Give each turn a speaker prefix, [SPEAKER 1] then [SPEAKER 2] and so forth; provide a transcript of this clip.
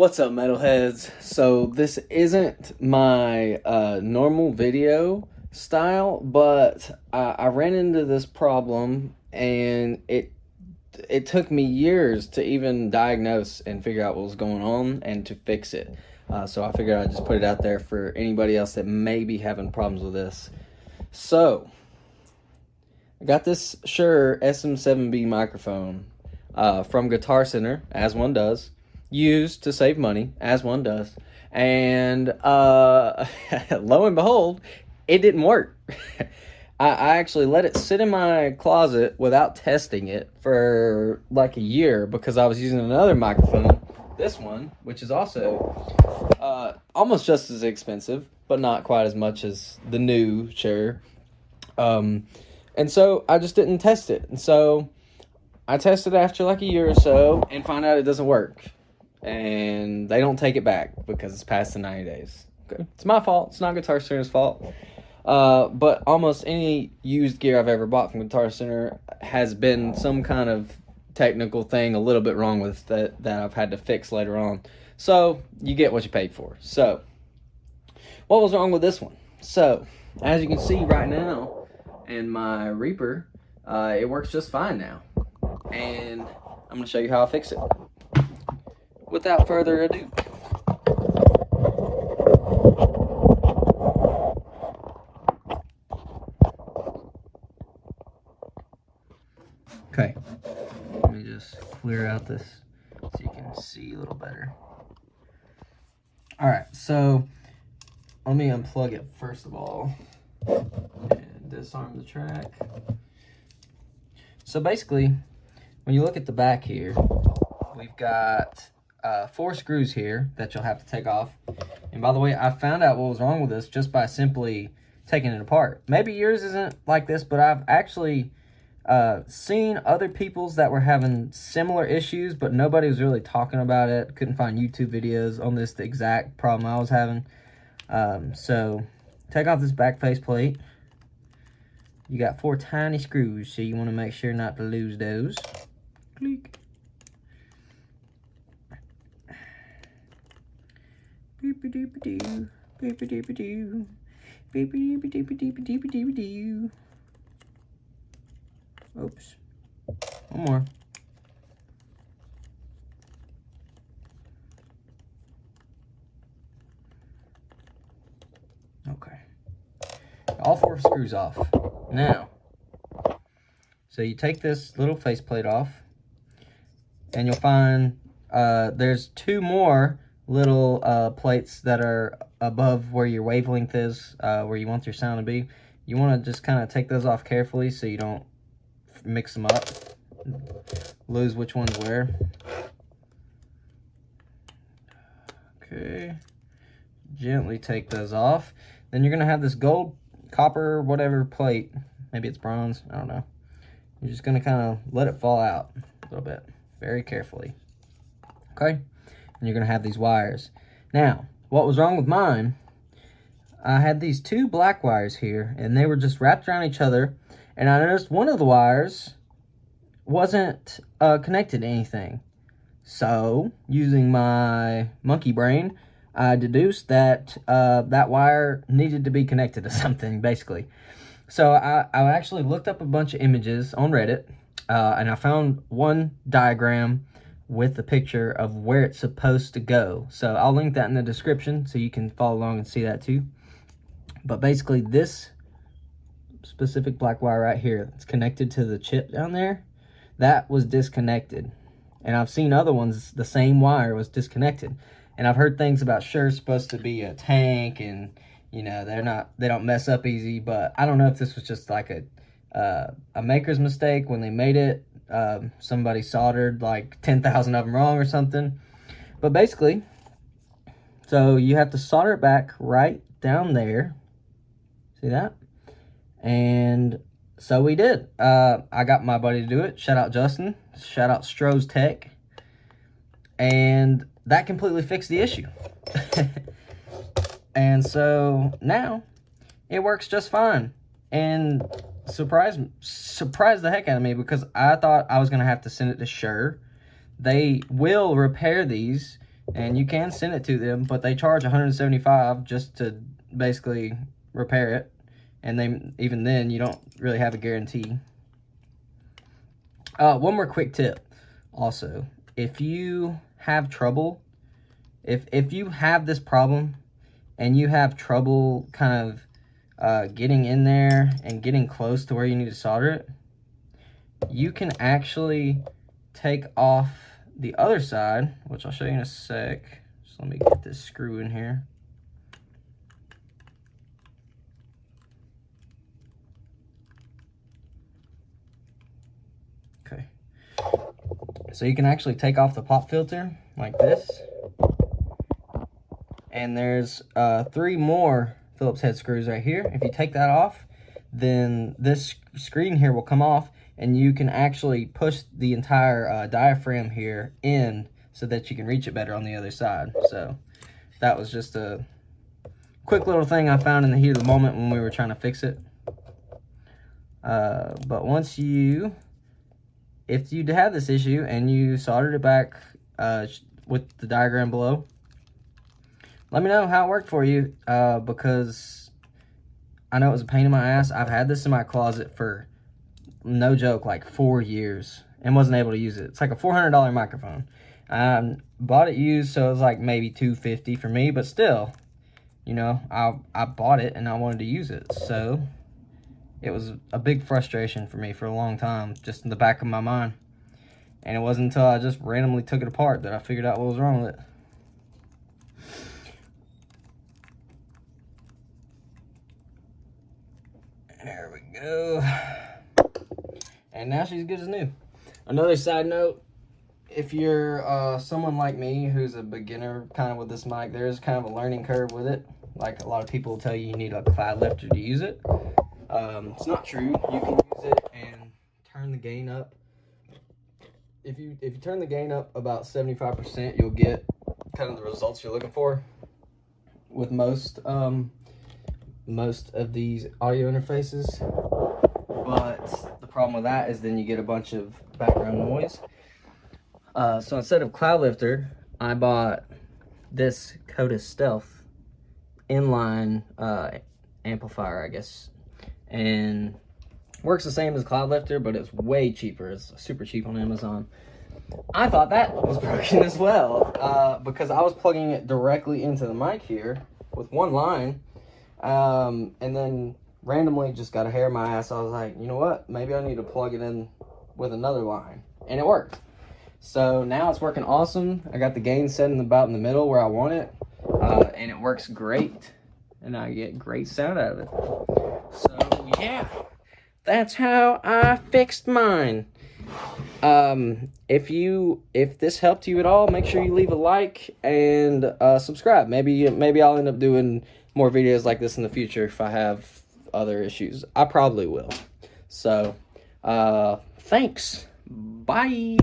[SPEAKER 1] What's up, metalheads? So this isn't my normal video style, but I ran into this problem, and it took me years to even diagnose and figure out what was going on and to fix it. So I figured I'd just put it out there for anybody else that may be having problems with this. So I got this Shure SM7b microphone from Guitar Center, as one does. Used to save money, as one does, and lo and behold, it didn't work. I actually let it sit in my closet without testing it for like a year because I was using another microphone, this one, which is also almost just as expensive, but not quite as much as the new Shure. And so I just didn't test it, and so I tested after like a year or so and find out it doesn't work. And they don't take it back because it's past the 90 days. Okay. It's my fault. It's not Guitar Center's fault. But almost any used gear I've ever bought from Guitar Center has been some kind of technical thing a little bit wrong with that I've had to fix later on. So you get what you paid for. So what was wrong with this one? So as you can see right now in my Reaper, it works just fine now. And I'm going to show you how I fix it. Without further ado. Okay, let me just clear out this so you can see a little better. Alright, so let me unplug it first of all and disarm the track. So basically, when you look at the back here, we've got 4 screws here that you'll have to take off. And by the way, I found out what was wrong with this just by simply taking it apart. Maybe yours isn't like this, but I've actually seen other people's that were having similar issues, but nobody was really talking about it. Couldn't find YouTube videos on this, the exact problem I was having. So take off this back face plate. You got 4 tiny screws, so you want to make sure not to lose those. Click. Beep-a-doop-a-doo, beep-a-doop-a-doo, beep-a-doop-a-doop-a-doop-a-doop-a-doo. Oops. One more. Okay. All 4 screws off. Now, so you take this little faceplate off, and you'll find there's 2 more little plates that are above where your wavelength is, where you want your sound to be. You want to just kind of take those off carefully so you don't mix them up, lose which one's where. Okay, gently take those off. Then you're gonna have this gold, copper, whatever plate, maybe it's bronze, I don't know. You're just gonna kind of let it fall out a little bit, very carefully. Okay. And you're going to have these wires. Now, what was wrong with mine, I had these 2 black wires here, and they were just wrapped around each other, and I noticed one of the wires wasn't connected to anything. So, using my monkey brain, I deduced that that wire needed to be connected to something, basically. So, I actually looked up a bunch of images on Reddit, and I found one diagram with the picture of where it's supposed to go. So I'll link that in the description so you can follow along and see that too. But basically this specific black wire right here that's connected to the chip down there, that was disconnected. And I've seen other ones, the same wire was disconnected. And I've heard things about Shure's supposed to be a tank, and you know, they don't mess up easy, but I don't know if this was just like a maker's mistake when they made it. Somebody soldered like 10,000 of them wrong or something. But basically, so you have to solder it back right down there. See that? And so we did. I got my buddy to do it. Shout out Justin. Shout out Stroh's Tech. And that completely fixed the issue. And so now it works just fine. And surprised the heck out of me, because I thought I was going to have to send it to Shure. They will repair these and you can send it to them, but they charge $175 just to basically repair it, and even then you don't really have a guarantee. One more quick tip also, if you have trouble, if you have this problem and you have trouble kind of getting in there and getting close to where you need to solder it, you can actually take off the other side, which I'll show you in a sec. Just let me get this screw in here. Okay. So you can actually take off the pop filter like this. And there's 3 more Phillips head screws right here. If you take that off, then this screen here will come off, and you can actually push the entire diaphragm here in so that you can reach it better on the other side. So that was just a quick little thing I found in the heat of the moment when we were trying to fix it. But once if you have this issue and you soldered it back with the diagram below, let me know how it worked for you, because I know it was a pain in my ass. I've had this in my closet for, no joke, like 4 years and wasn't able to use it. It's like a $400 microphone. Bought it used, so it was like maybe $250 for me, but still, you know, I bought it and I wanted to use it. So it was a big frustration for me for a long time, just in the back of my mind. And it wasn't until I just randomly took it apart that I figured out what was wrong with it. There we go. And now she's good as new. Another side note, if you're someone like me who's a beginner kind of with this mic, there's kind of a learning curve with it. Like a lot of people will tell you need a Cloudlifter to use it. It's not true. You can use it and turn the gain up. If you turn the gain up about 75%, you'll get kind of the results you're looking for with most of these audio interfaces. But the problem with that is then you get a bunch of background noise. So instead of Cloudlifter, I bought this Coda Stealth inline amplifier, I guess, and works the same as Cloudlifter, but it's way cheaper. It's super cheap on Amazon. I thought that was broken as well, because I was plugging it directly into the mic here with one line, and then randomly just got a hair in my ass. I was like, you know what, maybe I need to plug it in with another line, and it worked. So now it's working awesome. I got the gain set about in the middle where I want it, and it works great, and I get great sound out of it. So yeah, that's how I fixed mine. If this helped you at all, make sure you leave a like and subscribe. Maybe I'll end up doing more videos like this in the future if I have other issues. I probably will. So thanks. Bye.